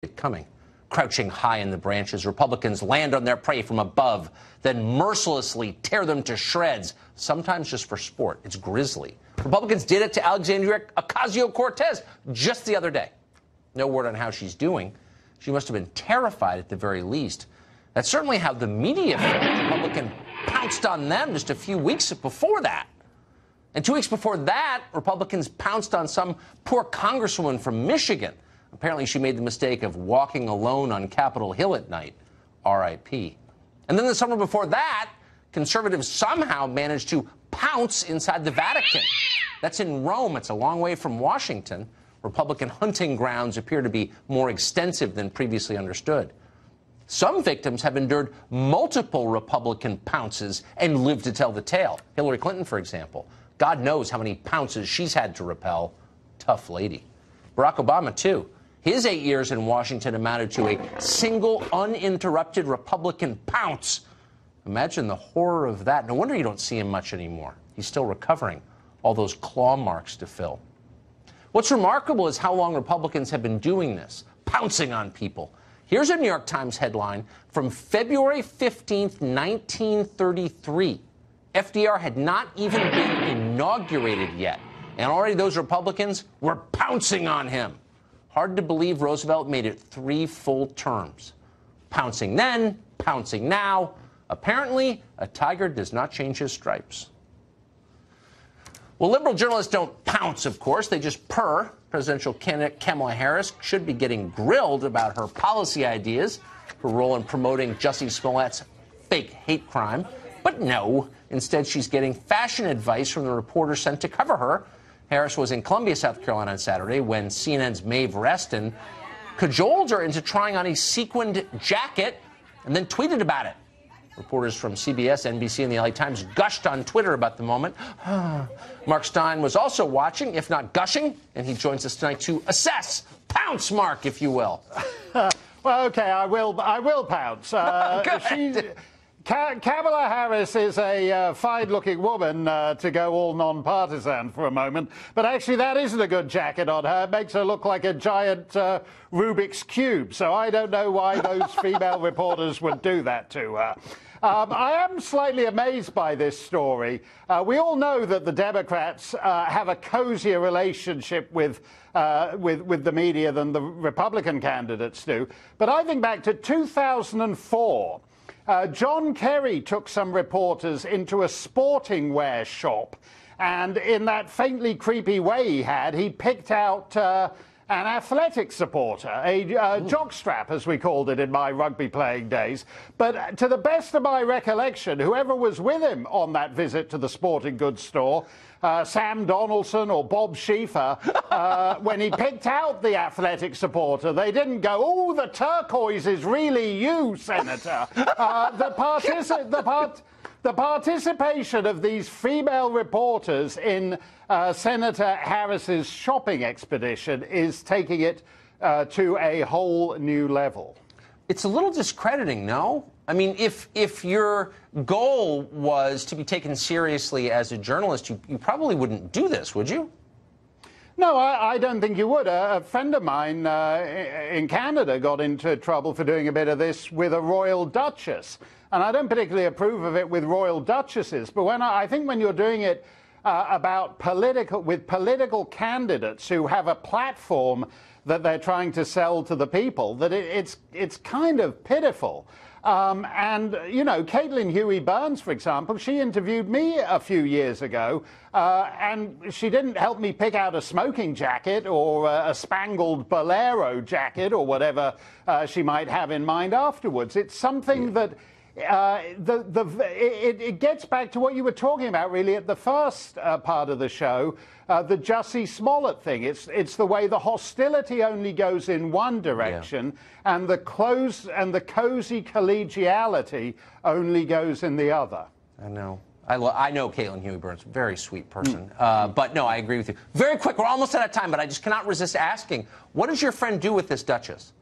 it coming. Crouching high in the branches, Republicans land on their prey from above, then mercilessly tear them to shreds, sometimes just for sport. It's grisly. Republicans did it to Alexandria Ocasio-Cortez just the other day. No word on how she's doing. She must have been terrified at the very least. That's certainly how the media felt. Republican pounced on them just a few weeks before that. And 2 weeks before that, Republicans pounced on some poor congresswoman from Michigan. Apparently, she made the mistake of walking alone on Capitol Hill at night. R.I.P. And then the summer before that, conservatives somehow managed to pounce inside the Vatican. That's in Rome. It's a long way from Washington. Republican hunting grounds appear to be more extensive than previously understood. Some victims have endured multiple Republican pounces and lived to tell the tale. Hillary Clinton, for example. God knows how many pounces she's had to repel. Tough lady. Barack Obama, too. His 8 years in Washington amounted to a single uninterrupted Republican pounce. Imagine the horror of that. No wonder you don't see him much anymore. He's still recovering. All those claw marks to fill. What's remarkable is how long Republicans have been doing this, pouncing on people. Here's a New York Times headline from February 15th, 1933. FDR had not even been inaugurated yet, and already those Republicans were pouncing on him. Hard to believe Roosevelt made it 3 full terms. Pouncing then, pouncing now. Apparently, a tiger does not change his stripes. Well, liberal journalists don't pounce, of course. They just purr. Presidential candidate Kamala Harris should be getting grilled about her policy ideas, her role in promoting Jussie Smollett's fake hate crime. But no, instead she's getting fashion advice from the reporters sent to cover her. Harris was in Columbia, South Carolina on Saturday when CNN's Maeve Reston cajoled her into trying on a sequined jacket and then tweeted about it. Reporters from CBS, NBC, and the LA Times gushed on Twitter about the moment. Mark Stein was also watching, if not gushing, and he joins us tonight to assess. Pounce, Mark, if you will. Well, okay, I will pounce. Kamala Harris is a fine-looking woman, to go all non-partisan for a moment. But actually, that isn't a good jacket on her. It makes her look like a giant Rubik's Cube. So I don't know why those female reporters would do that to her. I am slightly amazed by this story. We all know that the Democrats have a cozier relationship with the media than the Republican candidates do. But I think back to 2004. John Kerry took some reporters into a sporting wear shop, and in that faintly creepy way he picked out an athletic supporter, a jockstrap, as we called it in my rugby playing days. But to the best of my recollection, whoever was with him on that visit to the sporting goods store, Sam Donaldson or Bob Schieffer, when he picked out the athletic supporter, they didn't go, "Oh, the turquoise is really you, Senator." The participation of these female reporters in Senator Harris's shopping expedition is taking it to a whole new level. It's a little discrediting, no? I mean, if your goal was to be taken seriously as a journalist, you probably wouldn't do this, would you? No, I don't think you would. A friend of mine in Canada got into trouble for doing a bit of this with a royal duchess. And I don't particularly approve of it with royal duchesses. But I think when you're doing it with political candidates who have a platform that they're trying to sell to the people, that it's kind of pitiful. And, you know, Caitlin Huey-Burns, for example, she interviewed me a few years ago, and she didn't help me pick out a smoking jacket or a spangled bolero jacket or whatever she might have in mind afterwards. It's something that it gets back to what you were talking about, really, at the first part of the show, the Jussie Smollett thing. It's the way the hostility only goes in one direction, and the cozy collegiality only goes in the other. I know. I know Caitlin Huey-Burns, very sweet person. But no, I agree with you. Very quick, we're almost out of time, but I just cannot resist asking, what does your friend do with this Duchess?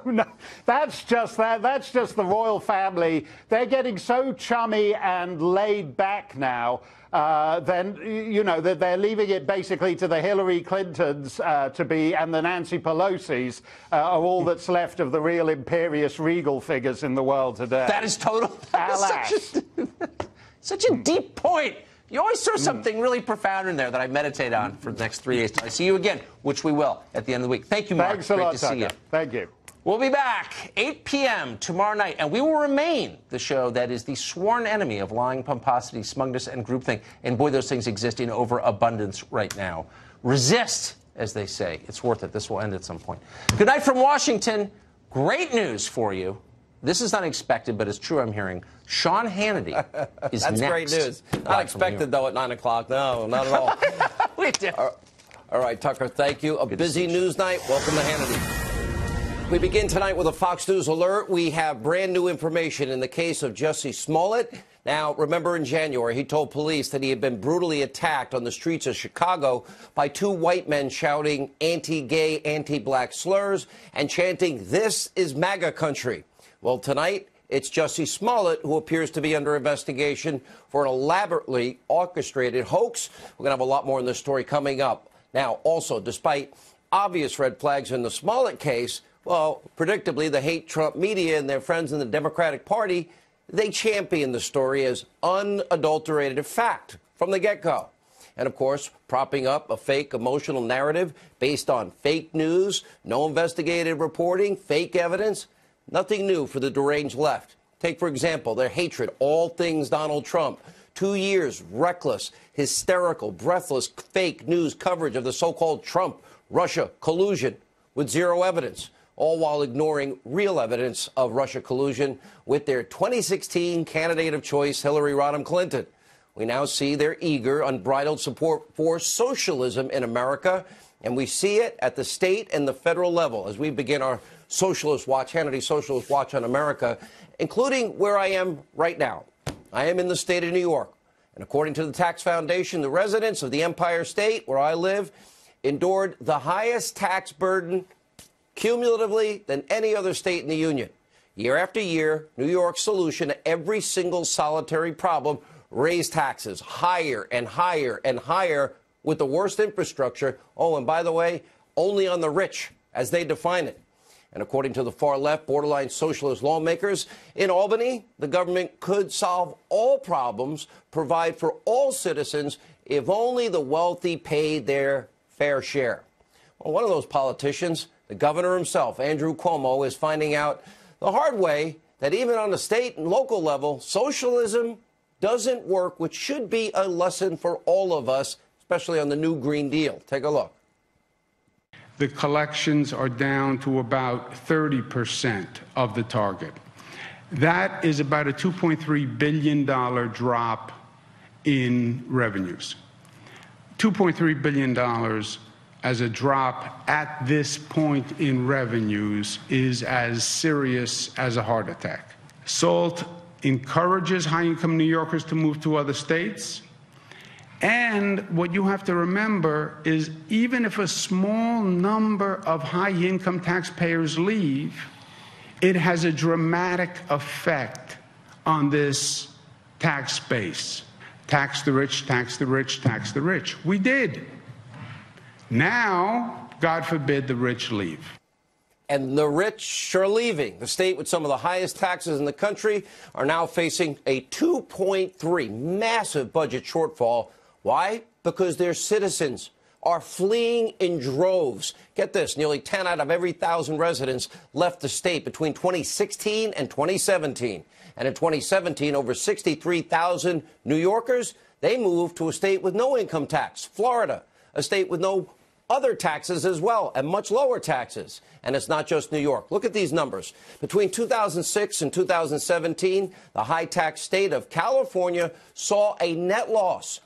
No, that's just that. That's just the royal family. They're getting so chummy and laid back now. Then you know that they're leaving it basically to the Hillary Clintons to be, and the Nancy Pelosi's are all that's left of the real imperious regal figures in the world today. That is total. Alas. Such a deep point. You always throw something really profound in there that I meditate on for the next 3 days. I see you again, which we will at the end of the week. Thank you, Mark. Thanks a lot, Great to see you. Thank you. We'll be back 8 p.m. tomorrow night, and we will remain the show that is the sworn enemy of lying, pomposity, smugness, and groupthink. And boy, those things exist in overabundance right now. Resist, as they say. It's worth it. This will end at some point. Good night from Washington. Great news for you. This is unexpected, but it's true, I'm hearing. SeanHannity is That's next. great news. Not expected, though, at 9 o'clock. No, not at all. We do. All right, Tucker, thank you. A busy news night. Welcome to Hannity. We begin tonight with a Fox News alert. We have brand new information in the case of Jussie Smollett. Now, remember in January, he told police that he had been brutally attacked on the streets of Chicago by two white men shouting anti-gay, anti-black slurs and chanting, "This is MAGA country." Well, tonight, it's Jussie Smollett who appears to be under investigation for an elaborately orchestrated hoax. We're going to have a lot more in this story coming up. Now, also, despite obvious red flags in the Smollett case, well, predictably, the hate Trump media and their friends in the Democratic Party, they champion the story as unadulterated fact from the get-go. And, of course, propping up a fake emotional narrative based on fake news, no investigative reporting, fake evidence. Nothing new for the deranged left. Take, for example, their hatred, all things Donald Trump. 2 years, reckless, hysterical, breathless, fake news coverage of the so-called Trump-Russia collusion with zero evidence, all while ignoring real evidence of Russia collusion with their 2016 candidate of choice, Hillary Rodham Clinton. We now see their eager, unbridled support for socialism in America, and we see it at the state and the federal level as we begin our Socialist Watch, Hannity Socialist Watch on America, including where I am right now. I am in the state of New York. And according to the Tax Foundation, the residents of the Empire State, where I live, endured the highest tax burden cumulatively than any other state in the Union. Year after year, New York's solution to every single solitary problem, raise taxes higher and higher and higher with the worst infrastructure. Oh, and by the way, only on the rich, as they define it. And according to the far-left, borderline socialist lawmakers, in Albany, the government could solve all problems, provide for all citizens, if only the wealthy paid their fair share. Well, one of those politicians, the governor himself, Andrew Cuomo, is finding out the hard way that even on the state and local level, socialism doesn't work, which should be a lesson for all of us, especially on the new Green Deal. Take a look. The collections are down to about 30% of the target. That is about a $2.3 billion drop in revenues. $2.3 billion as a drop at this point in revenues is as serious as a heart attack. SALT encourages high-income New Yorkers to move to other states. And what you have to remember is even if a small number of high-income taxpayers leave, it has a dramatic effect on this tax base. Tax the rich, tax the rich, tax the rich. We did. Now, God forbid, the rich leave. And the rich are leaving. The state with some of the highest taxes in the country are now facing a $2.3 massive budget shortfall. Why? Because their citizens are fleeing in droves. Get this, nearly 10 out of every 1,000 residents left the state between 2016 and 2017. And in 2017, over 63,000 New Yorkers, they moved to a state with no income tax, Florida, a state with no other taxes as well, and much lower taxes. And it's not just New York. Look at these numbers. Between 2006 and 2017, the high-tax state of California saw a net loss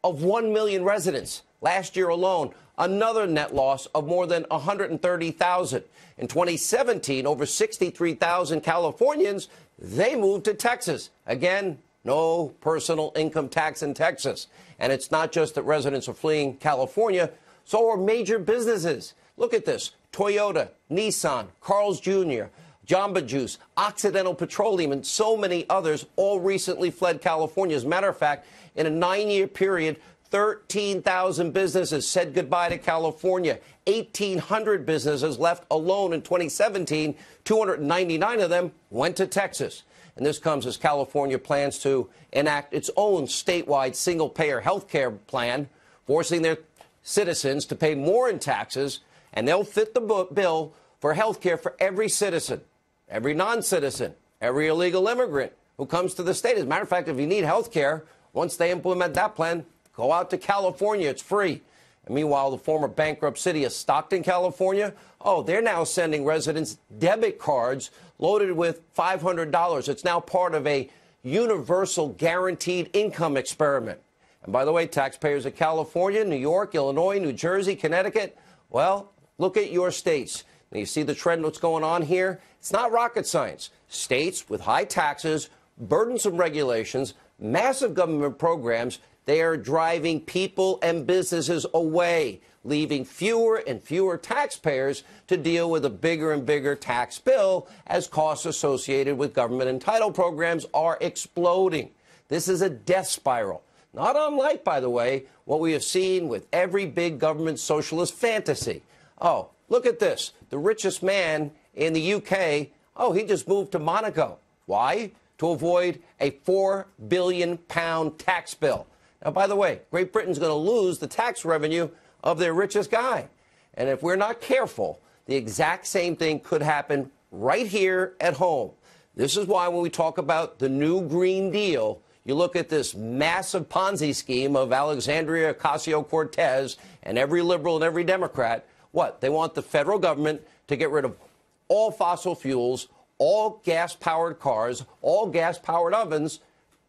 of 1 million residents. Last year alone, another net loss of more than 130,000. In 2017, over 63,000 Californians, they moved to Texas. Again, no personal income tax in Texas. And it's not just that residents are fleeing California, so are major businesses. Look at this. Toyota, Nissan, Carl's Jr., Jamba Juice, Occidental Petroleum, and so many others all recently fled California. As a matter of fact, in a 9-year period, 13,000 businesses said goodbye to California. 1,800 businesses left alone in 2017. 299 of them went to Texas. And this comes as California plans to enact its own statewide single-payer health care plan, forcing their citizens to pay more in taxes, and they'll fit the bill for health care for every citizen, every non-citizen, every illegal immigrant who comes to the state. As a matter of fact, if you need health care, once they implement that plan, go out to California. It's free. And meanwhile, the former bankrupt city of Stockton, California, they're now sending residents debit cards loaded with $500. It's now part of a universal guaranteed income experiment. And by the way, taxpayers of California, New York, Illinois, New Jersey, Connecticut, well, look at your states. And you see the trend, what's going on here? It's not rocket science. States with high taxes, burdensome regulations, massive government programs, they are driving people and businesses away, leaving fewer and fewer taxpayers to deal with a bigger and bigger tax bill as costs associated with government entitled programs are exploding. This is a death spiral. Not unlike, by the way, what we have seen with every big government socialist fantasy. Oh, look at this. The richest man in the UK, he just moved to Monaco. Why? To avoid a £4 billion tax bill. Now, by the way, Great Britain's going to lose the tax revenue of their richest guy. And if we're not careful, the exact same thing could happen right here at home. This is why when we talk about the new Green Deal, you look at this massive Ponzi scheme of Alexandria Ocasio-Cortez and every liberal and every Democrat. What? They want the federal government to get rid of all fossil fuels, all gas-powered cars, all gas-powered ovens,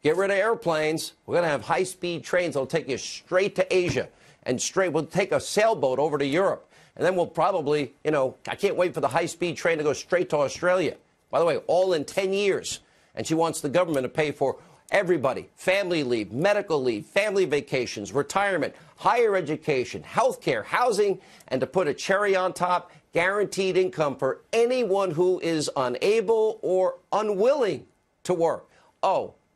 get rid of airplanes. We're going to have high-speed trains that will take you straight to Asia and we'll take a sailboat over to Europe. And then we'll probably, I can't wait for the high-speed train to go straight to Australia. By the way, all in 10 years. And she wants the government to pay for everybody, family leave, medical leave, family vacations, retirement, higher education, health care, housing, and to put a cherry on top, guaranteed income for anyone who is unable or unwilling to work.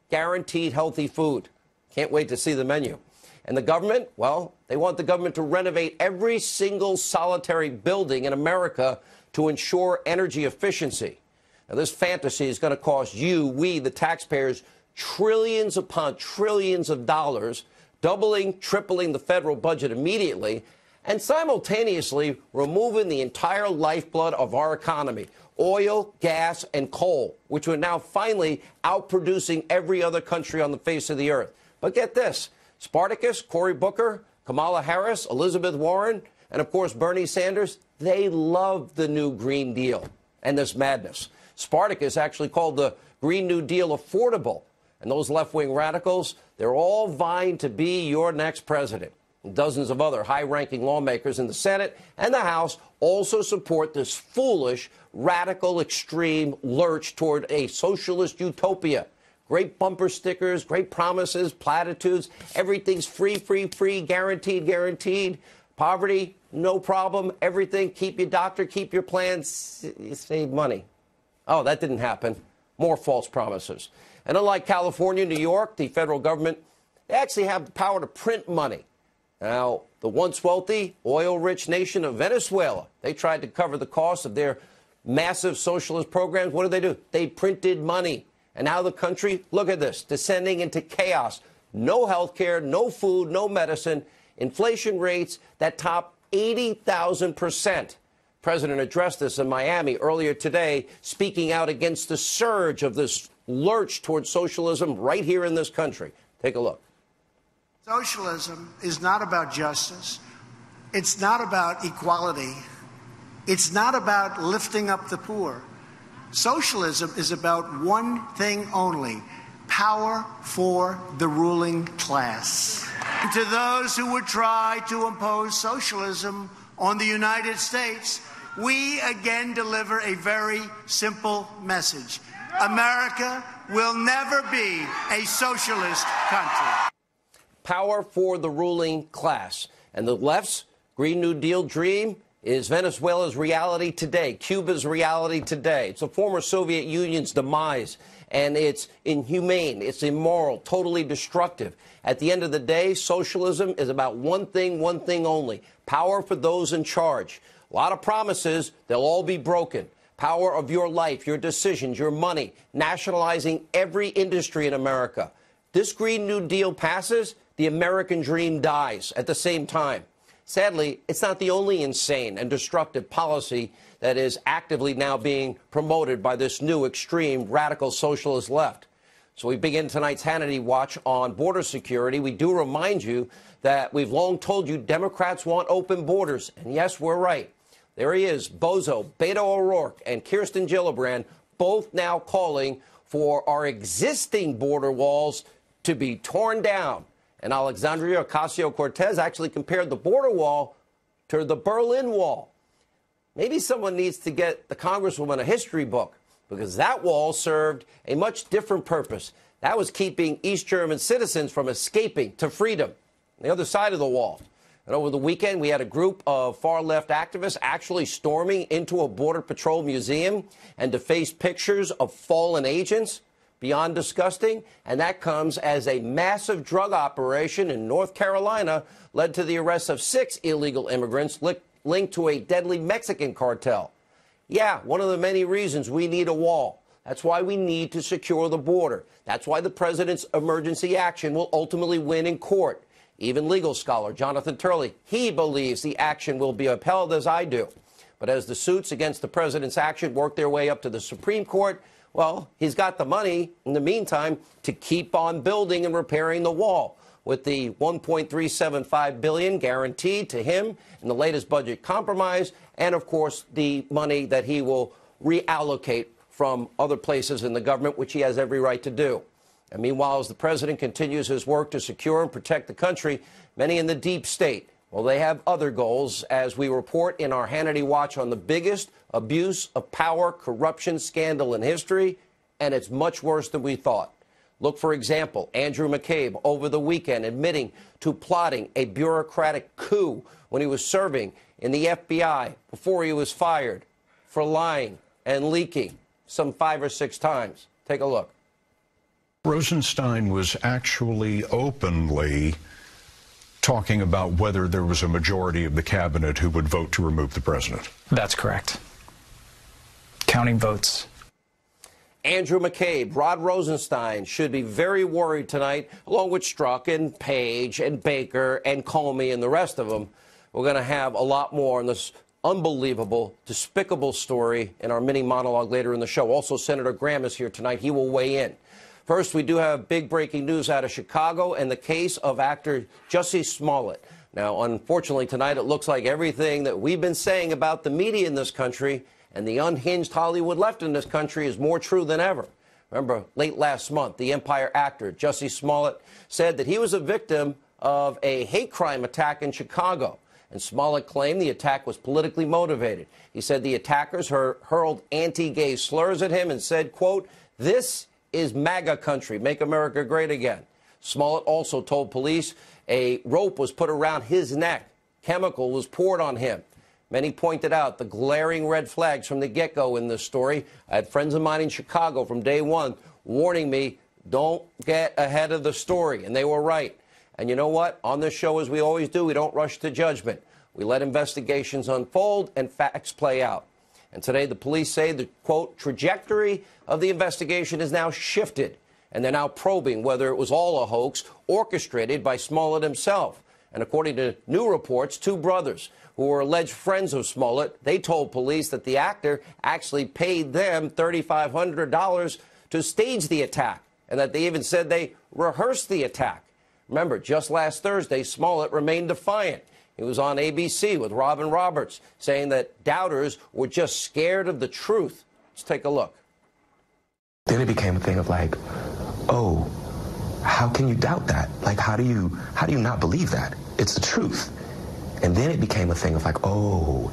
Guaranteed healthy food. Can't wait to see the menu. And the government, well, they want the government to renovate every single solitary building in America to ensure energy efficiency. Now, this fantasy is going to cost we, the taxpayers, trillions upon trillions of dollars, doubling, tripling the federal budget immediately, and simultaneously removing the entire lifeblood of our economy. Oil, gas, and coal, which are now finally outproducing every other country on the face of the earth. But get this, Spartacus, Cory Booker, Kamala Harris, Elizabeth Warren, and of course Bernie Sanders, they love the new Green Deal and this madness. Spartacus actually called the Green New Deal affordable. And those left-wing radicals, they're all vying to be your next president. And dozens of other high-ranking lawmakers in the Senate and the House also support this foolish, radical, extreme lurch toward a socialist utopia. Great bumper stickers, great promises, platitudes, everything's free, free, free, guaranteed, guaranteed. Poverty, no problem, everything, keep your doctor, keep your plans, you save money. That didn't happen. More false promises. And unlike California, New York, the federal government, they actually have the power to print money. Now, the once wealthy, oil-rich nation of Venezuela, they tried to cover the cost of their massive socialist programs. What did? They printed money. And now the country, look at this, descending into chaos. No health care, no food, no medicine. Inflation rates that top 80,000%. President addressed this in Miami earlier today, speaking out against the surge of this lurch towards socialism right here in this country. Take a look. Socialism is not about justice. It's not about equality. It's not about lifting up the poor. Socialism is about one thing only: power for the ruling class. And to those who would try to impose socialism on the United States, we again deliver a very simple message. America will never be a socialist country. Power for the ruling class. And the left's Green New Deal dream is Venezuela's reality today, Cuba's reality today. It's the former Soviet Union's demise, and it's inhumane, it's immoral, totally destructive. At the end of the day, socialism is about one thing only: power for those in charge. A lot of promises, they'll all be broken. Power of your life, your decisions, your money, nationalizing every industry in America. This Green New Deal passes, the American dream dies at the same time. Sadly, it's not the only insane and destructive policy that is actively now being promoted by this new extreme radical socialist left. So we begin tonight's Hannity Watch on border security. We do remind you that we've long told you Democrats want open borders. And yes, we're right. There he is, Bozo, Beto O'Rourke, and Kirsten Gillibrand, both now calling for our existing border walls to be torn down. And Alexandria Ocasio-Cortez actually compared the border wall to the Berlin Wall. Maybe someone needs to get the Congresswoman a history book, because that wall served a much different purpose. That was keeping East German citizens from escaping to freedom, the other side of the wall. And over the weekend, we had a group of far-left activists actually storming into a Border Patrol museum and defaced pictures of fallen agents. Beyond disgusting, and that comes as a massive drug operation in North Carolina led to the arrest of 6 illegal immigrants linked to a deadly Mexican cartel. Yeah, one of the many reasons we need a wall. That's why we need to secure the border. That's why the president's emergency action will ultimately win in court. Even legal scholar Jonathan Turley, he believes the action will be upheld, as I do. But as the suits against the president's action work their way up to the Supreme Court, well, he's got the money in the meantime to keep on building and repairing the wall, with the $1.375 billion guaranteed to him in the latest budget compromise, and of course the money that he will reallocate from other places in the government, which he has every right to do. And meanwhile, as the president continues his work to secure and protect the country, many in the deep state, well, they have other goals, as we report in our Hannity Watch on the biggest abuse of power corruption scandal in history, and it's much worse than we thought. Look, for example, Andrew McCabe over the weekend admitting to plotting a bureaucratic coup when he was serving in the FBI before he was fired for lying and leaking some 5 or 6 times. Take a look. Rosenstein was actually openly talking about whether there was a majority of the cabinet who would vote to remove the president. That's correct. Counting votes. Andrew McCabe, Rod Rosenstein should be very worried tonight, along with Strzok and Page and Baker and Comey and the rest of them. We're going to have a lot more on this unbelievable, despicable story in our mini monologue later in the show. Also, Senator Graham is here tonight. He will weigh in. First, we do have big breaking news out of Chicago and the case of actor Jussie Smollett. Now, unfortunately, tonight it looks like everything that we've been saying about the media in this country and the unhinged Hollywood left in this country is more true than ever. Remember, late last month, the Empire actor Jussie Smollett said that he was a victim of a hate crime attack in Chicago. And Smollett claimed the attack was politically motivated. He said the attackers hurled anti-gay slurs at him and said, quote, "This is MAGA country, make America great again." Smollett also told police a rope was put around his neck. Chemical was poured on him. Many pointed out the glaring red flags from the get-go in this story. I had friends of mine in Chicago from day one warning me, don't get ahead of the story. And they were right. And you know what? On this show, as we always do, we don't rush to judgment. We let investigations unfold and facts play out. And today, the police say the, quote, trajectory of the investigation is now shifted. And they're now probing whether it was all a hoax orchestrated by Smollett himself. And according to new reports, 2 brothers who were alleged friends of Smollett, they told police that the actor actually paid them $3,500 to stage the attack, and that they even said they rehearsed the attack. Remember, just last Thursday, Smollett remained defiant. He was on ABC with Robin Roberts, saying that doubters were just scared of the truth. Let's take a look. Then it became a thing of like, oh, how can you doubt that? Like, how do you not believe that? It's the truth. And then it became a thing of like, oh,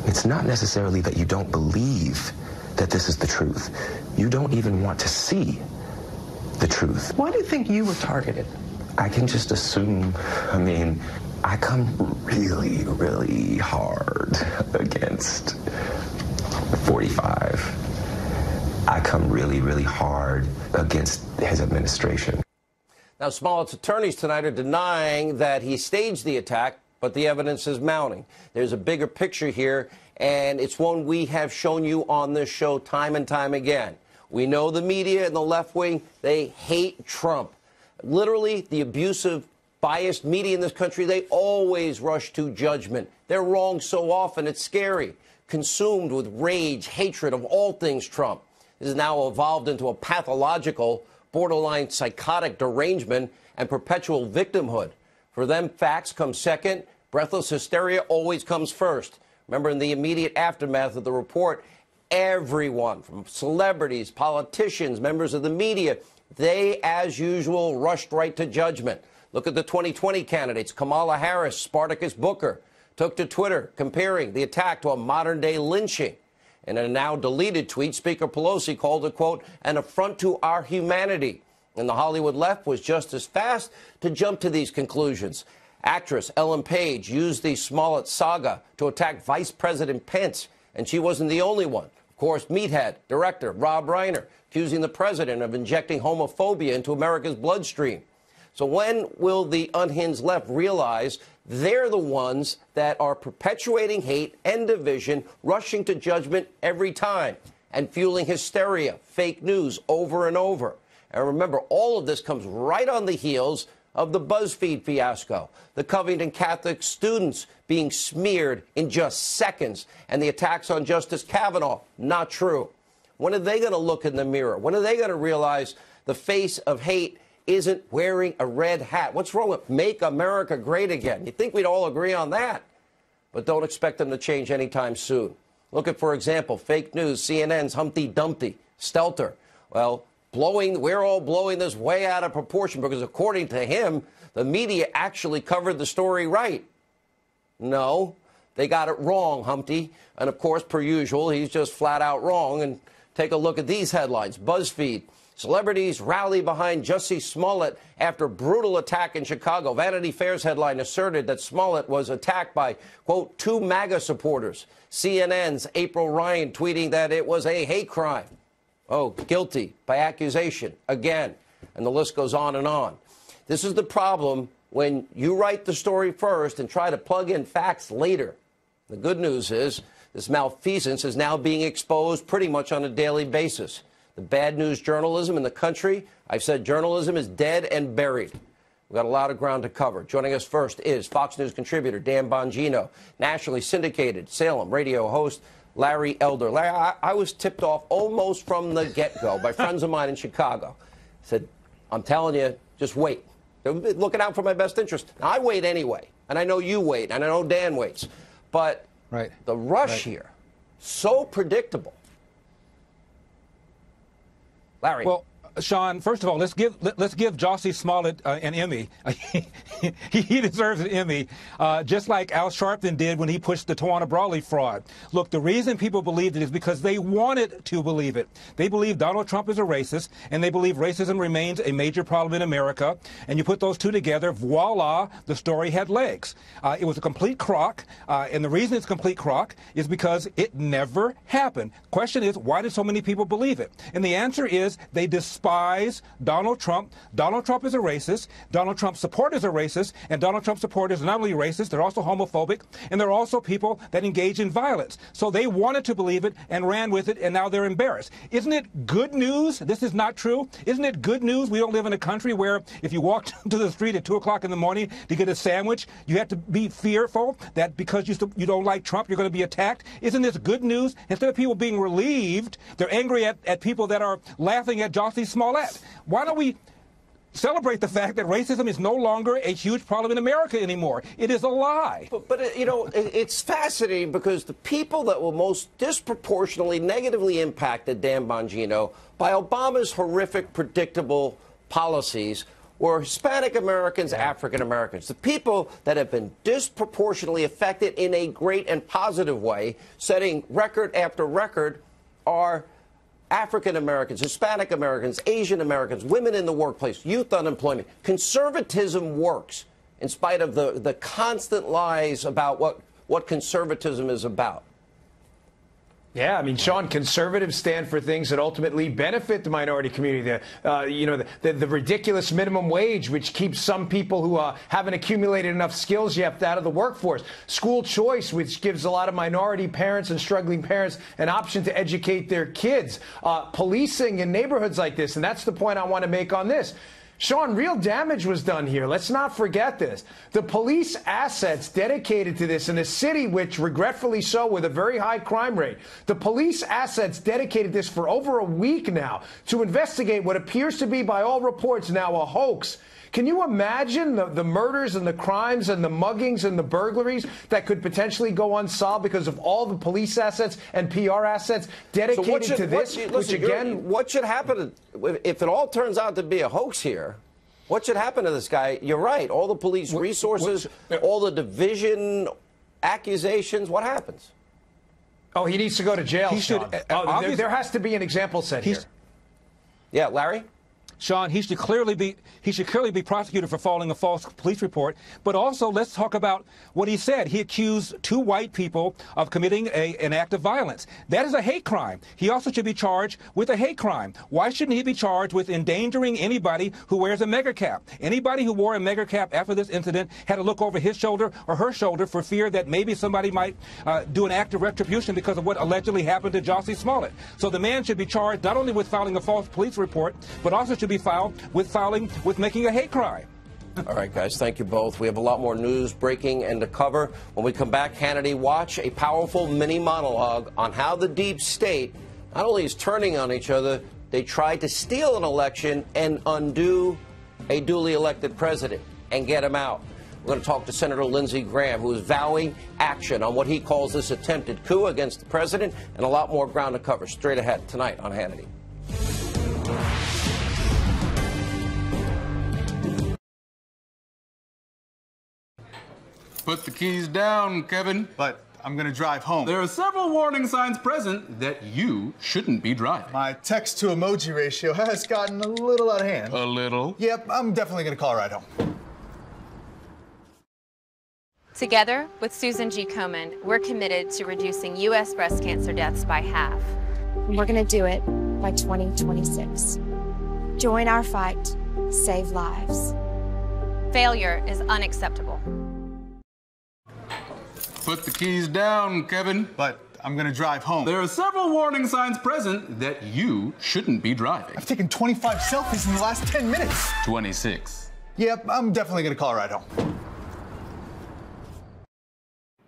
it's not necessarily that you don't believe that this is the truth. You don't even want to see the truth. Why do you think you were targeted? I can just assume, I mean, I come really, really hard against 45. I come really, really hard against his administration. Now, Smollett's attorneys tonight are denying that he staged the attack, but the evidence is mounting. There's a bigger picture here, and it's one we have shown you on this show time and time again. We know the media and the left wing, they hate Trump. Literally, the abusive, biased media in this country, they always rush to judgment. They're wrong so often, it's scary. Consumed with rage, hatred of all things Trump. This has now evolved into a pathological, borderline psychotic derangement and perpetual victimhood. For them, facts come second. Breathless hysteria always comes first. Remember, in the immediate aftermath of the report, everyone, from celebrities, politicians, members of the media, they, as usual, rushed right to judgment. Look at the 2020 candidates. Kamala Harris, Spartacus Booker, took to Twitter comparing the attack to a modern-day lynching. In a now-deleted tweet, Speaker Pelosi called it, quote, an affront to our humanity. And the Hollywood left was just as fast to jump to these conclusions. Actress Ellen Page used the Smollett saga to attack Vice President Pence, and she wasn't the only one. Of course, Meathead director Rob Reiner accusing the president of injecting homophobia into America's bloodstream. So when will the unhinged left realize they're the ones that are perpetuating hate and division, rushing to judgment every time, and fueling hysteria, fake news over and over? And remember, all of this comes right on the heels of the BuzzFeed fiasco, the Covington Catholic students being smeared in just seconds, and the attacks on Justice Kavanaugh. Not true. When are they going to look in the mirror? When are they going to realize the face of hate isn't wearing a red hat? What's wrong with Make America Great Again? You'd think we'd all agree on that, but don't expect them to change anytime soon. Look at, for example, fake news, CNN's Humpty Dumpty, Stelter. Well, we're all blowing this way out of proportion because, according to him, the media actually covered the story right. No, they got it wrong, Humpty. And, of course, per usual, he's just flat out wrong. And take a look at these headlines. BuzzFeed. Celebrities rally behind Jussie Smollett after brutal attack in Chicago. Vanity Fair's headline asserted that Smollett was attacked by, quote, 2 MAGA supporters. CNN's April Ryan tweeting that it was a hate crime. Oh, guilty by accusation again. And the list goes on and on. This is the problem when you write the story first and try to plug in facts later. The good news is this malfeasance is now being exposed pretty much on a daily basis. The bad news journalism in the country, I've said journalism is dead and buried. We've got a lot of ground to cover. Joining us first is Fox News contributor Dan Bongino, nationally syndicated Salem radio host Larry Elder. Larry, I was tipped off almost from the get-go by friends of mine in Chicago. Said, I'm telling you, just wait. They're looking out for my best interest. Now, I wait anyway, and I know you wait, and I know Dan waits. But the rush here, so predictable. Larry. Well, Sean, first of all, let's give Jussie Smollett an Emmy. He deserves an Emmy, just like Al Sharpton did when he pushed the Tawana Brawley fraud. Look, the reason people believed it is because they wanted to believe it. They believe Donald Trump is a racist, and they believe racism remains a major problem in America. And you put those two together, voila, the story had legs. It was a complete crock, and the reason it's a complete crock is because it never happened. Question is, why did so many people believe it? And the answer is they despise Donald Trump. Donald Trump is a racist. Donald Trump's supporters are racist. And Donald Trump's supporters are not only racist, they're also homophobic. And they're also people that engage in violence. So they wanted to believe it and ran with it, and now they're embarrassed. Isn't it good news? This is not true. Isn't it good news? We don't live in a country where if you walk to the street at 2 o'clock in the morning to get a sandwich, you have to be fearful that because you don't like Trump, you're going to be attacked. Isn't this good news? Instead of people being relieved, they're angry at people that are laughing at Jussie Smollett. Why don't we celebrate the fact that racism is no longer a huge problem in America anymore? It is a lie. But you know, it's fascinating because the people that were most disproportionately negatively impacted, Dan Bongino, by Obama's horrific, predictable policies were Hispanic Americans, African Americans. The people that have been disproportionately affected in a great and positive way, setting record after record, are African Americans, Hispanic Americans, Asian Americans, women in the workplace, youth unemployment. Conservatism works in spite of the constant lies about what conservatism is about. Yeah, I mean, Sean, conservatives stand for things that ultimately benefit the minority community. The ridiculous minimum wage, which keeps some people who haven't accumulated enough skills yet out of the workforce. School choice, which gives a lot of minority parents and struggling parents an option to educate their kids. Policing in neighborhoods like this, and that's the point I want to make on this. Sean, real damage was done here. Let's not forget this. The police assets dedicated to this in a city which, regretfully so, with a very high crime rate, the police assets dedicated this for over a week now to investigate what appears to be, by all reports, now a hoax. Can you imagine the murders and the crimes and the muggings and the burglaries that could potentially go unsolved because of all the police assets and PR assets dedicated to this? What should happen if it all turns out to be a hoax here? What should happen to this guy? You're right. All the police resources, all the division accusations. What happens? Oh, he needs to go to jail, Sean. There has to be an example set here. Yeah, Larry? Sean, he should clearly be prosecuted for filing a false police report. But also, let's talk about what he said. He accused 2 white people of committing an act of violence. That is a hate crime. He also should be charged with a hate crime. Why shouldn't he be charged with endangering anybody who wears a mega cap? Anybody who wore a mega cap after this incident had to look over his shoulder or her shoulder for fear that maybe somebody might do an act of retribution because of what allegedly happened to Jussie Smollett. So the man should be charged not only with filing a false police report, but also should be filed with making a hate crime. All right, guys, thank you both. We have a lot more news breaking and to cover. When we come back, Hannity, watch a powerful mini monologue on how the deep state not only is turning on each other, they tried to steal an election and undo a duly elected president and get him out. We're going to talk to Senator Lindsey Graham, who is vowing action on what he calls this attempted coup against the president, and a lot more ground to cover straight ahead tonight on Hannity. Put the keys down, Kevin. But I'm gonna drive home. There are several warning signs present that you shouldn't be driving. My text to emoji ratio has gotten a little out of hand. A little? Yep, I'm definitely gonna call a ride home. Together with Susan G. Komen, we're committed to reducing U.S. breast cancer deaths by half. We're gonna do it by 2026. Join our fight. Save lives. Failure is unacceptable. Put the keys down, Kevin. But I'm gonna drive home. There are several warning signs present that you shouldn't be driving. I've taken 25 selfies in the last 10 minutes. 26. Yep, I'm definitely gonna call a ride home.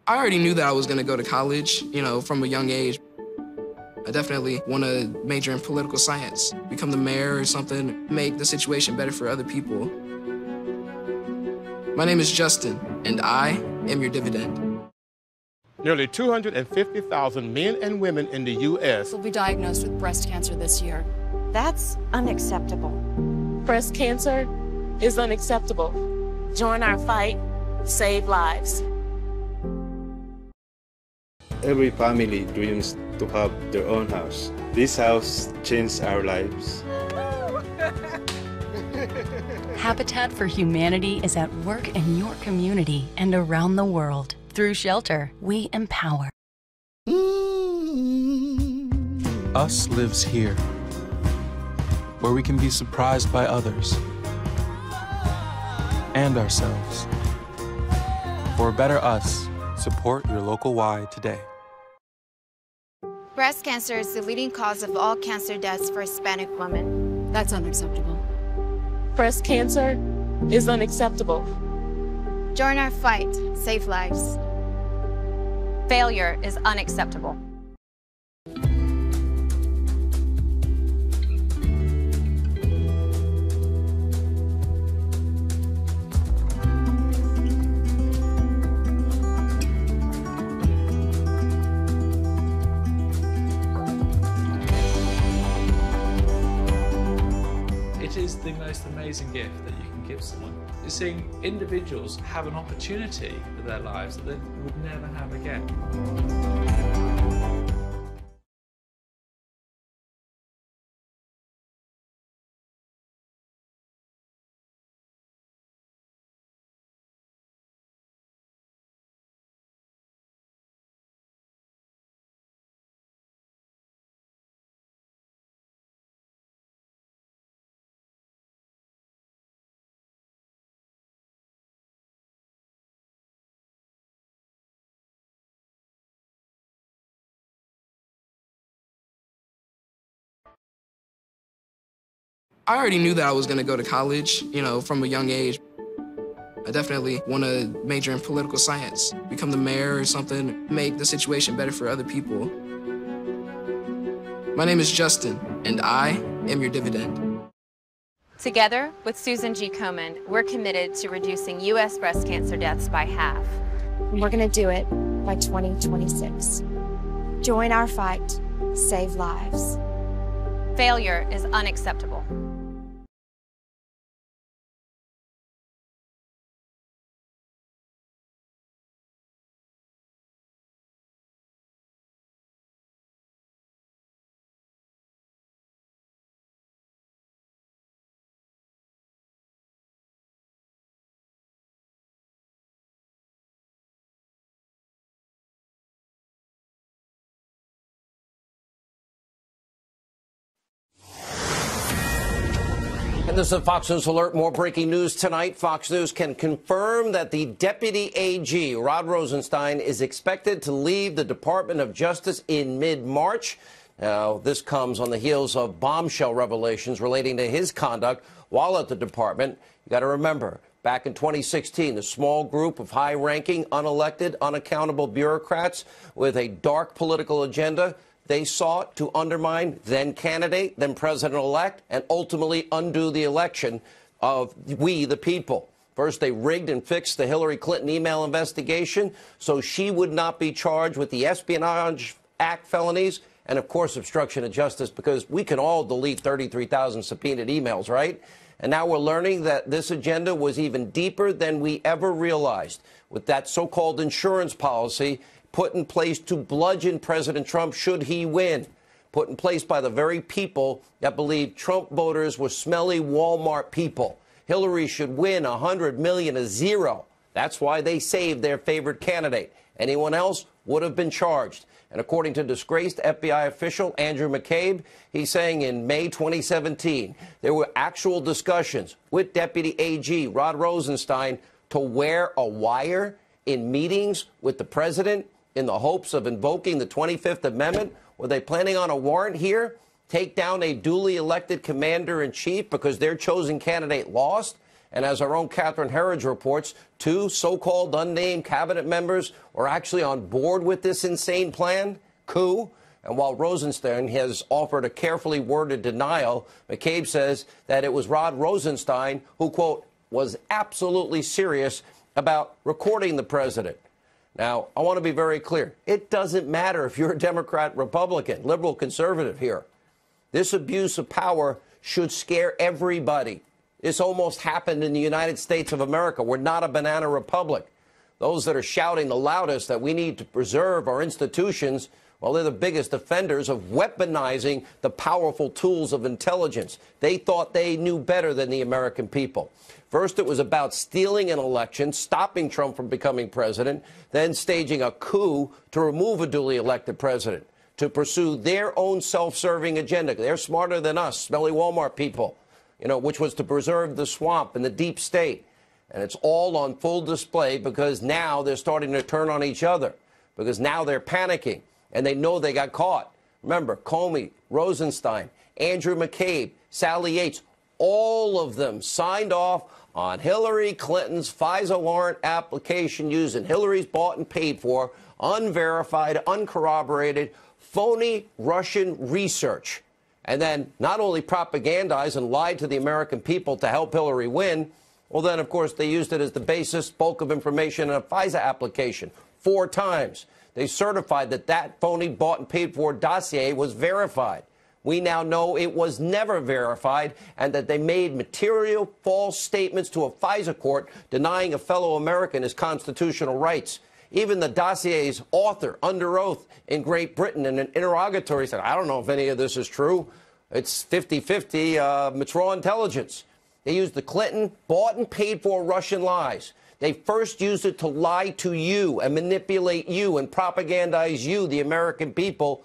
I already knew that I was gonna go to college, from a young age. I definitely want to major in political science, become the mayor or something, make the situation better for other people. My name is Justin, and I am your dividend. Nearly 250,000 men and women in the U.S. will be diagnosed with breast cancer this year. That's unacceptable. Breast cancer is unacceptable. Join our fight. Save lives. Every family dreams to have their own house. This house changed our lives. Habitat for Humanity is at work in your community and around the world. Through shelter, we empower. Us lives here, where we can be surprised by others and ourselves. For a better us, support your local Y today. Breast cancer is the leading cause of all cancer deaths for Hispanic women. That's unacceptable. Breast cancer is unacceptable. Join our fight. Save lives. Failure is unacceptable. It is the most amazing gift that you can give someone. Is seeing individuals have an opportunity in their lives that they would never have again. I already knew that I was going to go to college, from a young age. I definitely want to major in political science, become the mayor or something, make the situation better for other people. My name is Justin, and I am your dividend. Together with Susan G. Komen, we're committed to reducing U.S. breast cancer deaths by half. We're going to do it by 2026. Join our fight. Save lives. Failure is unacceptable. And this is a Fox News Alert. More breaking news tonight. Fox News can confirm that the Deputy AG, Rod Rosenstein, is expected to leave the Department of Justice in mid-March. Now, this comes on the heels of bombshell revelations relating to his conduct while at the department. You got to remember, back in 2016, the small group of high-ranking, unelected, unaccountable bureaucrats with a dark political agenda, they sought to undermine then candidate, then president-elect, and ultimately undo the election of we, the people. First, they rigged and fixed the Hillary Clinton email investigation so she would not be charged with the Espionage Act felonies and, of course, obstruction of justice, because we can all delete 33,000 subpoenaed emails, right? And now we're learning that this agenda was even deeper than we ever realized, with that so-called insurance policy put in place to bludgeon President Trump should he win, put in place by the very people that believe Trump voters were smelly Walmart people. Hillary should win 100 million to 0. That's why they saved their favorite candidate. Anyone else would have been charged. And according to disgraced FBI official Andrew McCabe, he's saying in May 2017, there were actual discussions with Deputy AG Rod Rosenstein to wear a wire in meetings with the president in the hopes of invoking the 25th Amendment. Were they planning on a warrant here? Take down a duly elected commander-in-chief because their chosen candidate lost? And as our own Catherine Herridge reports, 2 so-called unnamed cabinet members were actually on board with this insane plan, coup. And while Rosenstein has offered a carefully worded denial, McCabe says that it was Rod Rosenstein who, quote, was absolutely serious about recording the president. Now, I want to be very clear. It doesn't matter if you're a Democrat, Republican, liberal, conservative here. This abuse of power should scare everybody. This almost happened in the United States of America. We're not a banana republic. Those that are shouting the loudest that we need to preserve our institutions, well, they're the biggest offenders of weaponizing the powerful tools of intelligence. They thought they knew better than the American people. First, it was about stealing an election, stopping Trump from becoming president, then staging a coup to remove a duly elected president, to pursue their own self-serving agenda. They're smarter than us, smelly Walmart people, which was to preserve the swamp and the deep state. And it's all on full display because now they're starting to turn on each other, because now they're panicking and they know they got caught. Remember, Comey, Rosenstein, Andrew McCabe, Sally Yates, all of them signed off on Hillary Clinton's FISA warrant application using Hillary's bought and paid for, unverified, uncorroborated, phony Russian research. And then not only propagandized and lied to the American people to help Hillary win, well, then, of course, they used it as the basis, bulk of information in a FISA application 4 times. They certified that that phony bought and paid for dossier was verified. We now know it was never verified and that they made material false statements to a FISA court denying a fellow American his constitutional rights. Even the dossier's author, under oath in Great Britain, in an interrogatory said, I don't know if any of this is true. It's 50-50, it's raw intelligence. They used the Clinton bought and paid for Russian lies. They first used it to lie to you and manipulate you and propagandize you, the American people,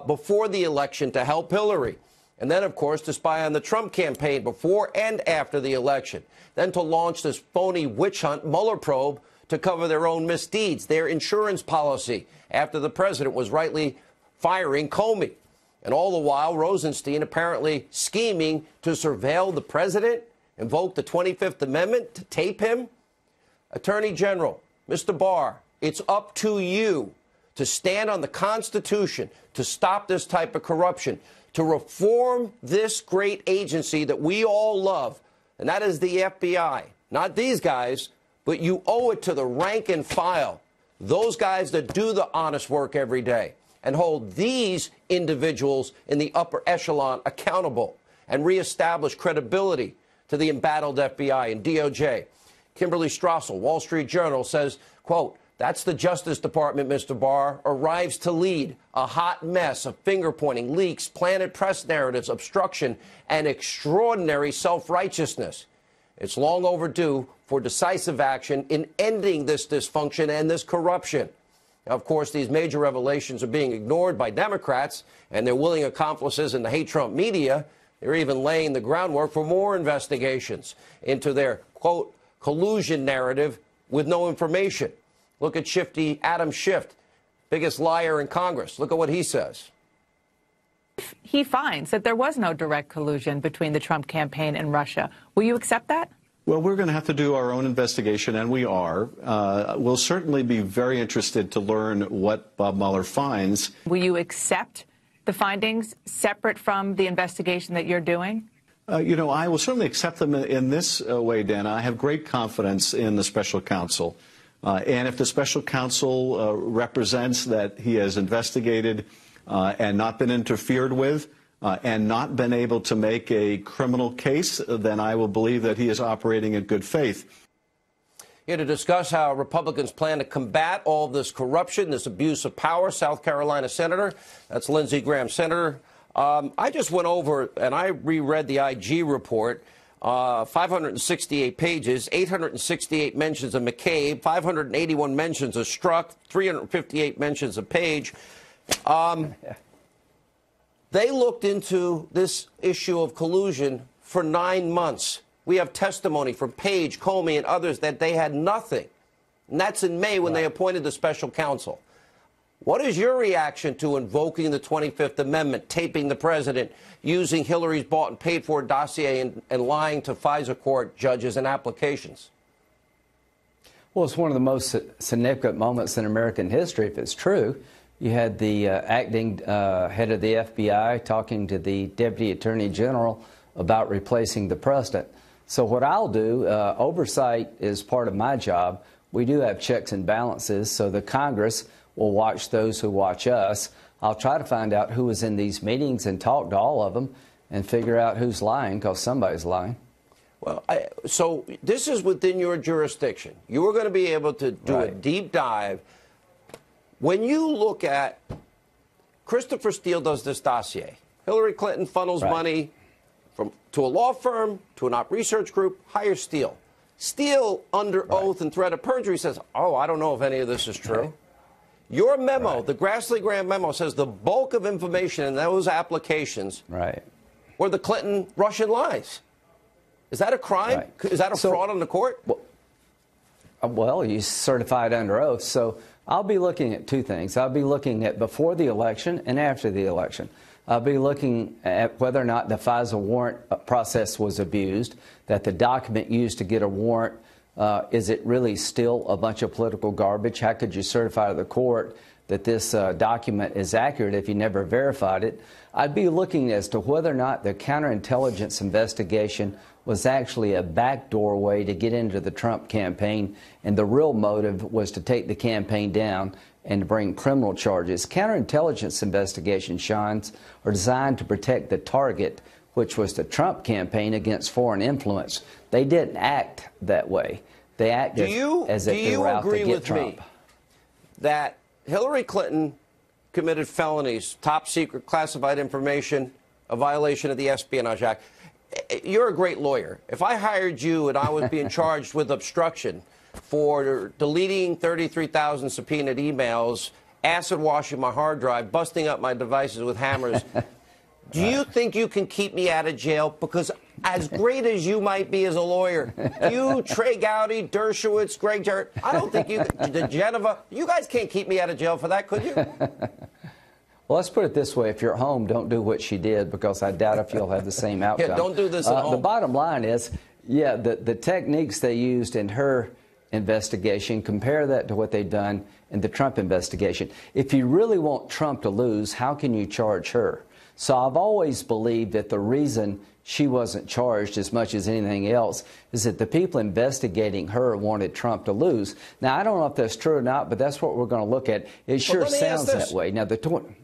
before the election to help Hillary. And then, of course, to spy on the Trump campaign before and after the election. Then to launch this phony witch hunt Mueller probe to cover their own misdeeds, their insurance policy, after the president was rightly firing Comey. And all the while, Rosenstein apparently scheming to surveil the president, invoke the 25th Amendment to tape him. Attorney General, Mr. Barr, it's up to you to stand on the Constitution, to stop this type of corruption, to reform this great agency that we all love, and that is the FBI. Not these guys, but you owe it to the rank and file, those guys that do the honest work every day, and hold these individuals in the upper echelon accountable and reestablish credibility to the embattled FBI and DOJ. Kimberly Strassel, Wall Street Journal, says, quote, that's the Justice Department, Mr. Barr, arrives to lead a hot mess of finger-pointing, leaks, planted press narratives, obstruction, and extraordinary self-righteousness. It's long overdue for decisive action in ending this dysfunction and this corruption. Now, of course, these major revelations are being ignored by Democrats and their willing accomplices in the hate Trump media. They're even laying the groundwork for more investigations into their, quote, collusion narrative with no information. Look at Shifty Adam Schiff, biggest liar in Congress. Look at what he says. He finds that there was no direct collusion between the Trump campaign and Russia. Will you accept that? Well, we're going to have to do our own investigation, and we are. We'll certainly be very interested to learn what Bob Mueller finds. Will you accept the findings separate from the investigation that you're doing? You know, I will certainly accept them in this way, Dana. I have great confidence in the special counsel. And if the special counsel represents that he has investigated and not been interfered with and not been able to make a criminal case, then I will believe that he is operating in good faith. Here to discuss how Republicans plan to combat all of this corruption, this abuse of power, South Carolina Senator, that's Lindsey Graham. Senator, I just went over and I reread the IG report. 568 pages, 868 mentions of McCabe, 581 mentions of Strzok, 358 mentions of Page. They looked into this issue of collusion for 9 months. We have testimony from Page, Comey, and others that they had nothing. And that's in May when they appointed the special counsel. What is your reaction to invoking the 25th Amendment, taping the president, using Hillary's bought and paid for dossier and lying to FISA court judges and applications? Well, it's one of the most significant moments in American history, if it's true. You had the acting head of the FBI talking to the Deputy Attorney General about replacing the president. So what I'll do, oversight is part of my job. We do have checks and balances, so the Congress will watch those who watch us. I'll try to find out who was in these meetings and talk to all of them and figure out who's lying, because somebody's lying. Well, so this is within your jurisdiction. You are going to be able to do a deep dive. When you look at Christopher Steele does this dossier, Hillary Clinton funnels money to a law firm, to an op research group, hires Steele. Steele, under oath and threat of perjury, says, oh, I don't know if any of this is true. Your memo, the Grassley-Graham memo, says the bulk of information in those applications were the Clinton-Russian lies. Is that a crime? Is that a fraud on the court? Well, you certified under oath. So I'll be looking at two things. I'll be looking at before the election and after the election. I'll be looking at whether or not the FISA warrant process was abused, that the document used to get a warrant, is it really still a bunch of political garbage? How could you certify to the court that this document is accurate if you never verified it? I'd be looking as to whether or not the counterintelligence investigation was actually a backdoor way to get into the Trump campaign, and the real motive was to take the campaign down and to bring criminal charges. Counterintelligence investigations, Sean, are designed to protect the target, which was the Trump campaign, against foreign influence. They didn't act that way. They acted as if they were out to get Trump. Me that Hillary Clinton committed felonies, top secret classified information, a violation of the Espionage Act? You're a great lawyer. If I hired you and I was being charged with obstruction for deleting 33,000 subpoenaed emails, acid washing my hard drive, busting up my devices with hammers, do you think you can keep me out of jail? Because as great as you might be as a lawyer, you, Trey Gowdy, Dershowitz, Greg Jarrett, I don't think you, Geneva, you guys can't keep me out of jail for that, could you? Well, let's put it this way. If you're at home, don't do what she did, because I doubt if you'll have the same outcome. Yeah, don't do this at home. The bottom line is, yeah, the techniques they used in her investigation, compare that to what they've done in the Trump investigation. If you really want Trump to lose, how can you charge her? So I've always believed that the reason she wasn't charged as much as anything else is that the people investigating her wanted Trump to lose. Now, I don't know if that's true or not, but that's what we're going to look at. It sure sounds that way. Now,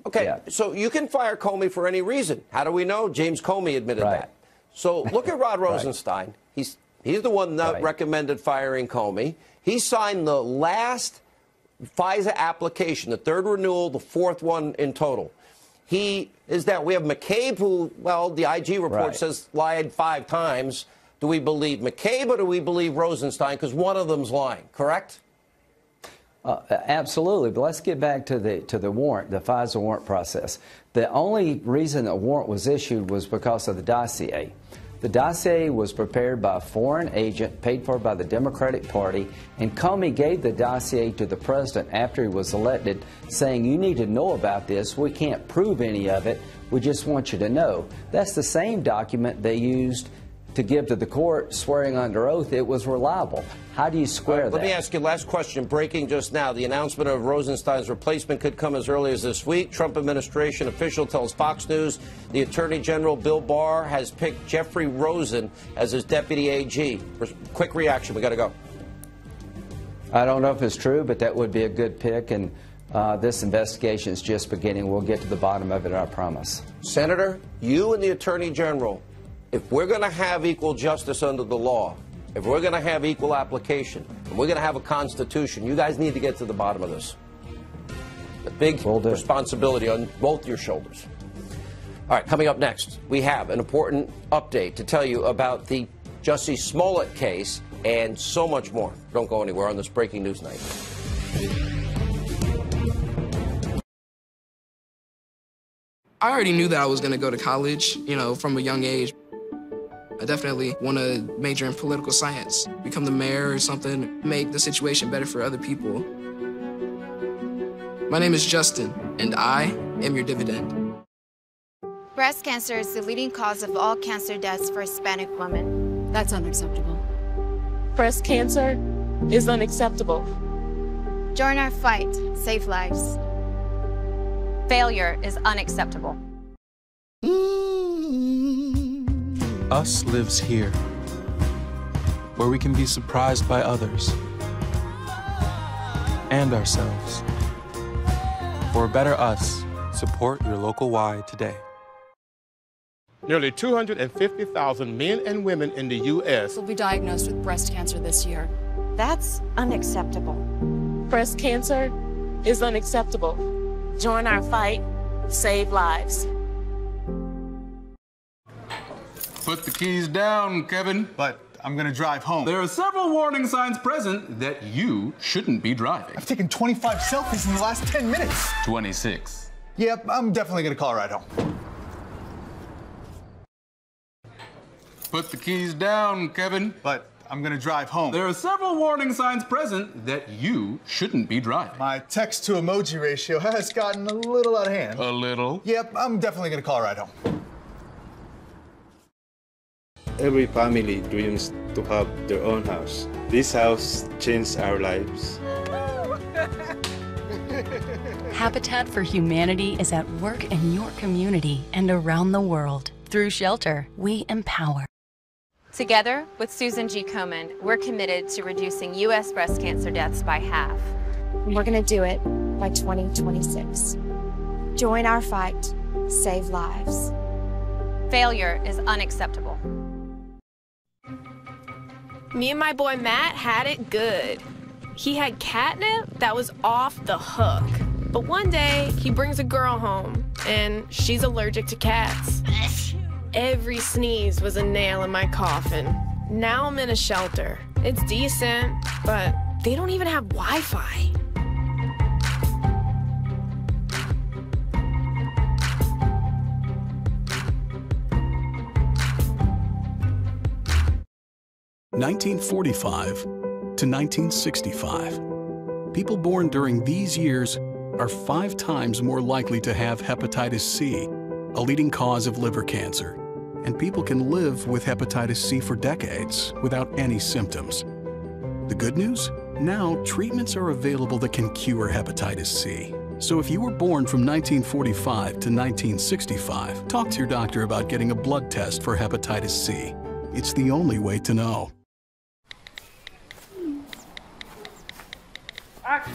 okay, so you can fire Comey for any reason. How do we know? James Comey admitted that. So look at Rod Rosenstein. He's the one that recommended firing Comey. He signed the last FISA application, the third renewal, the fourth one in total. He is down. We have McCabe, who, well, the IG report says lied 5 times. Do we believe McCabe or do we believe Rosenstein? Because one of them's lying, correct? Absolutely. But let's get back to the warrant, the FISA warrant process. The only reason a warrant was issued was because of the dossier. The dossier was prepared by a foreign agent paid for by the Democratic Party, and Comey gave the dossier to the president after he was elected, saying, you need to know about this. We can't prove any of it. We just want you to know. That's the same document they used to give to the court, swearing under oath it was reliable. How do you square that? Let me ask you last question. Breaking just now. The announcement of Rosenstein's replacement could come as early as this week. Trump administration official tells Fox News the Attorney General Bill Barr has picked Jeffrey Rosen as his deputy AG. Quick reaction. We got to go. I don't know if it's true, but that would be a good pick. And this investigation is just beginning. We'll get to the bottom of it, I promise. Senator, you and the Attorney General, if we're going to have equal justice under the law, if we're going to have equal application, and we're going to have a Constitution, you guys need to get to the bottom of this. A big responsibility on both your shoulders. All right, coming up next, we have an important update to tell you about the Jussie Smollett case and so much more. Don't go anywhere on this Breaking News Night. I already knew that I was going to go to college, from a young age. I definitely want to major in political science, become the mayor or something, make the situation better for other people. My name is Justin, and I am your dividend. Breast cancer is the leading cause of all cancer deaths for Hispanic women. That's unacceptable. Breast cancer is unacceptable. Join our fight. Save lives. Failure is unacceptable. Us lives here, where we can be surprised by others and ourselves. For a better us, support your local Y today. Nearly 250,000 men and women in the U.S. will be diagnosed with breast cancer this year. That's unacceptable. Breast cancer is unacceptable. Join our fight. Save lives. Put the keys down, Kevin. But I'm gonna drive home. There are several warning signs present that you shouldn't be driving. I've taken 25 selfies in the last 10 minutes. 26. Yep, I'm definitely gonna call a ride home. Put the keys down, Kevin. But I'm gonna drive home. There are several warning signs present that you shouldn't be driving. My text to emoji ratio has gotten a little out of hand. A little? Yep, I'm definitely gonna call a ride home. Every family dreams to have their own house. This house changed our lives. Habitat for Humanity is at work in your community and around the world. Through shelter, we empower. Together with Susan G. Komen, we're committed to reducing U.S. breast cancer deaths by half. And we're going to do it by 2026. Join our fight. Save lives. Failure is unacceptable. Me and my boy Matt had it good. He had catnip that was off the hook. But one day, he brings a girl home, and she's allergic to cats. Every sneeze was a nail in my coffin. Now I'm in a shelter. It's decent, but they don't even have Wi-Fi. (1945 to 1965). People born during these years are 5 times more likely to have hepatitis C, a leading cause of liver cancer. And people can live with hepatitis C for decades without any symptoms. The good news? Now, treatments are available that can cure hepatitis C. So if you were born from 1945 to 1965, talk to your doctor about getting a blood test for hepatitis C. It's the only way to know. Action!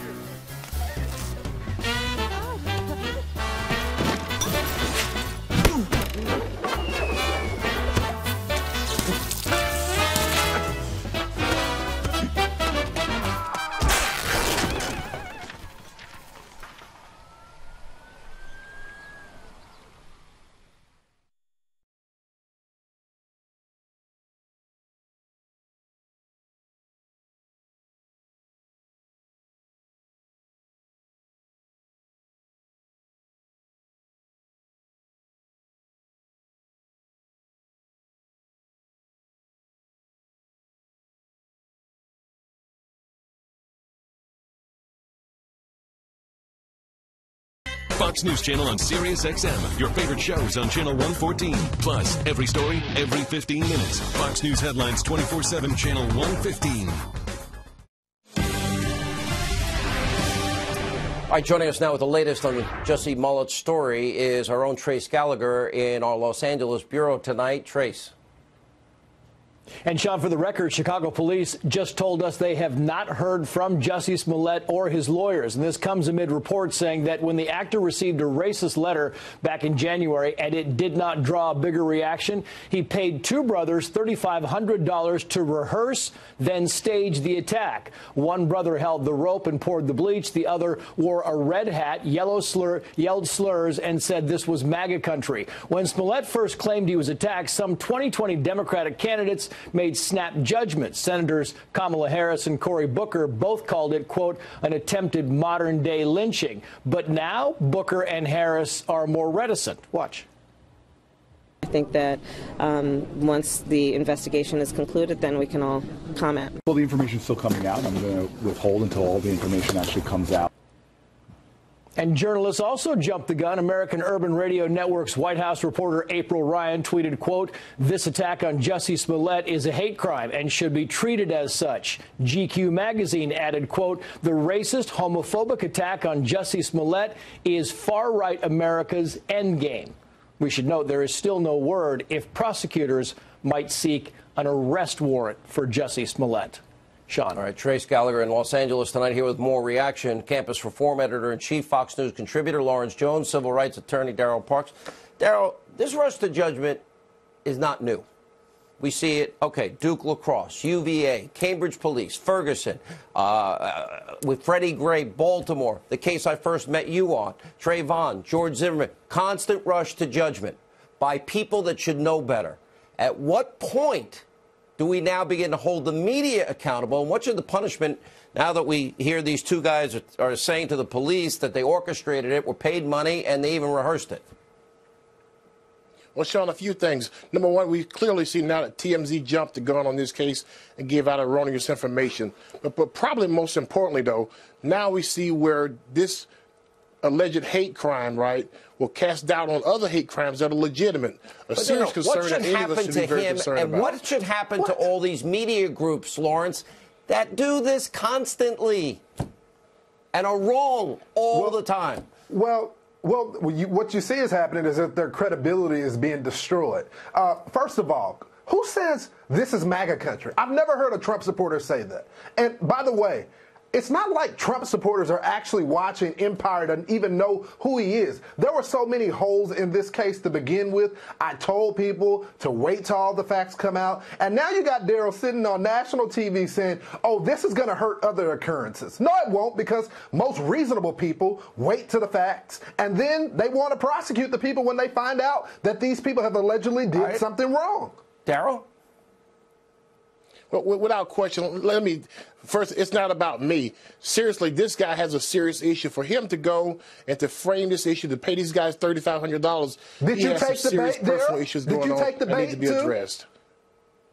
Fox News Channel on Sirius XM. Your favorite shows on Channel 114. Plus, every story, every 15 minutes. Fox News headlines 24/7, Channel 115. All right, joining us now with the latest on Jussie Smollett's story is our own Trace Gallagher in our Los Angeles bureau tonight. Trace. And, Sean, for the record, Chicago police just told us they have not heard from Jussie Smollett or his lawyers. And this comes amid reports saying that when the actor received a racist letter back in January and it did not draw a bigger reaction, he paid 2 brothers $3,500 to rehearse, then stage the attack. One brother held the rope and poured the bleach. The other wore a red hat, yelled slurs, and said this was MAGA country. When Smollett first claimed he was attacked, some 2020 Democratic candidates made snap judgments. Senators Kamala Harris and Cory Booker both called it, quote, an attempted modern-day lynching. But now Booker and Harris are more reticent. Watch. I think that once the investigation is concluded, then we can all comment. Well, the information is still coming out. I'm going to withhold until all the information actually comes out. And journalists also jumped the gun. American Urban Radio Network's White House reporter April Ryan tweeted, quote, this attack on Jussie Smollett is a hate crime and should be treated as such. GQ magazine added, quote, the racist, homophobic attack on Jussie Smollett is far-right America's endgame. We should note there is still no word if prosecutors might seek an arrest warrant for Jussie Smollett. Sean. All right, Trace Gallagher in Los Angeles tonight here with more reaction. Campus Reform Editor-in-Chief, Fox News contributor Lawrence Jones, civil rights attorney Darrell Parks. Darrell, this rush to judgment is not new. We see it, okay, Duke Lacrosse, UVA, Cambridge Police, Ferguson, with Freddie Gray, Baltimore, the case I first met you on, Trayvon, George Zimmerman, constant rush to judgment by people that should know better. At what point do we now begin to hold the media accountable? And what should the punishment, now that we hear these 2 guys are saying to the police that they orchestrated it, were paid money, and they even rehearsed it? Well, Sean, a few things. Number one, we clearly see now that TMZ jumped the gun on this case and gave out erroneous information. But probably most importantly, though, now we see where this alleged hate crime, right, will cast doubt on other hate crimes that are legitimate. A serious concern that any of us should be very concerned about. What should happen to all these media groups, Lawrence, that do this constantly and are wrong all the time? Well, what you see is happening is that their credibility is being destroyed. First of all, who says this is MAGA country? I've never heard a Trump supporter say that. And by the way, it's not like Trump supporters are actually watching Empire and even know who he is. There were so many holes in this case to begin with. I told people to wait till all the facts come out. And now you got Darrell sitting on national TV saying, oh, this is going to hurt other occurrences. No, it won't, because most reasonable people wait to the facts, and then they want to prosecute the people when they find out that these people have allegedly did something wrong. Darrell? Well, without question, let me first, it's not about me. Seriously, this guy has a serious issue. For him to go and to frame this issue, to pay these guys $3,500, did he you has take some the serious bait, personal Darrell? issues Did going you on take the that need bait to be too? addressed.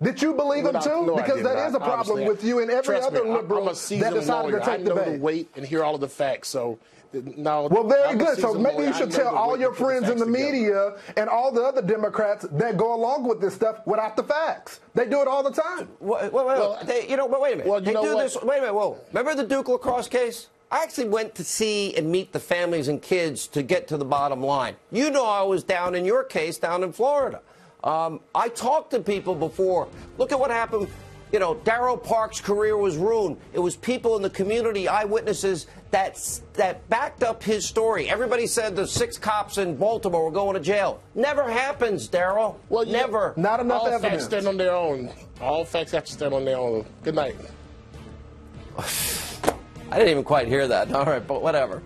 Did you believe him too? No, because that is a problem with you and every other liberal I'm a seasoned that decided lawyer. to take I know the bait. the weight and hear all of the facts. So now, well, very I'm a good. So seasoned maybe lawyer. you should I know tell the all weight your to put the friends in facts the together. media and all the other Democrats that go along with this stuff without the facts. They do it all the time. Wait a minute. Well, they do this. Wait a minute. Whoa. Remember the Duke lacrosse case? I actually went to see and meet the families and kids to get to the bottom line. You know, I was down in your case down in Florida. I talked to people before. Look at what happened. You know, Darryl Parks' career was ruined. It was people in the community, eyewitnesses, that backed up his story. Everybody said the 6 cops in Baltimore were going to jail. Never happens, Darryl. Well, never. Not enough all evidence. Facts stand on their own. All facts have to stand on their own. Good night. I didn't even quite hear that. All right, but whatever.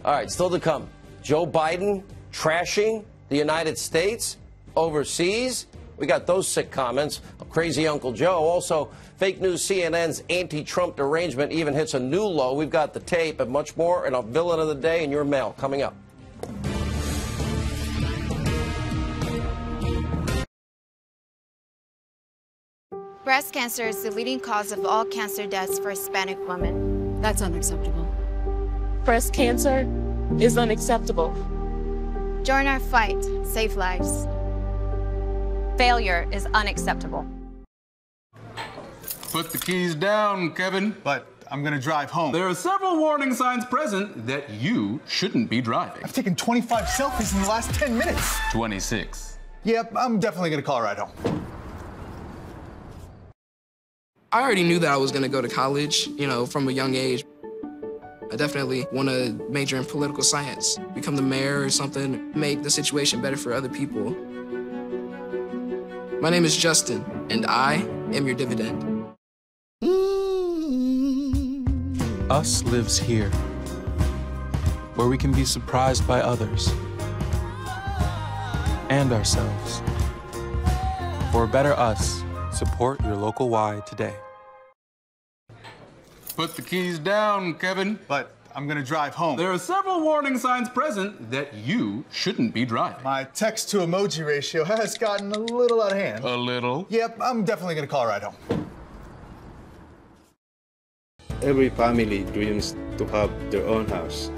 All right, still to come. Joe Biden trashing the United States overseas. We got those sick comments. Crazy Uncle Joe. Also, fake news CNN's anti-Trump derangement even hits a new low. We've got the tape and much more, and a villain of the day in your mail coming up. Breast cancer is the leading cause of all cancer deaths for Hispanic women. That's unacceptable. Breast cancer is unacceptable. Join our fight. Save lives. Failure is unacceptable. Put the keys down, Kevin. But I'm gonna drive home. There are several warning signs present that you shouldn't be driving. I've taken 25 selfies in the last 10 minutes. 26. Yep, I'm definitely gonna call a ride home. I already knew that I was going to go to college, you know, from a young age. I definitely want to major in political science, become the mayor or something, make the situation better for other people. My name is Justin, and I am your dividend. Us lives here, where we can be surprised by others and ourselves. For a better us, support your local Y today. Put the keys down, Kevin. But I'm gonna drive home. There are several warning signs present that you shouldn't be driving. My text to emoji ratio has gotten a little out of hand. A little? Yep, I'm definitely gonna call a ride home. Every family dreams to have their own house.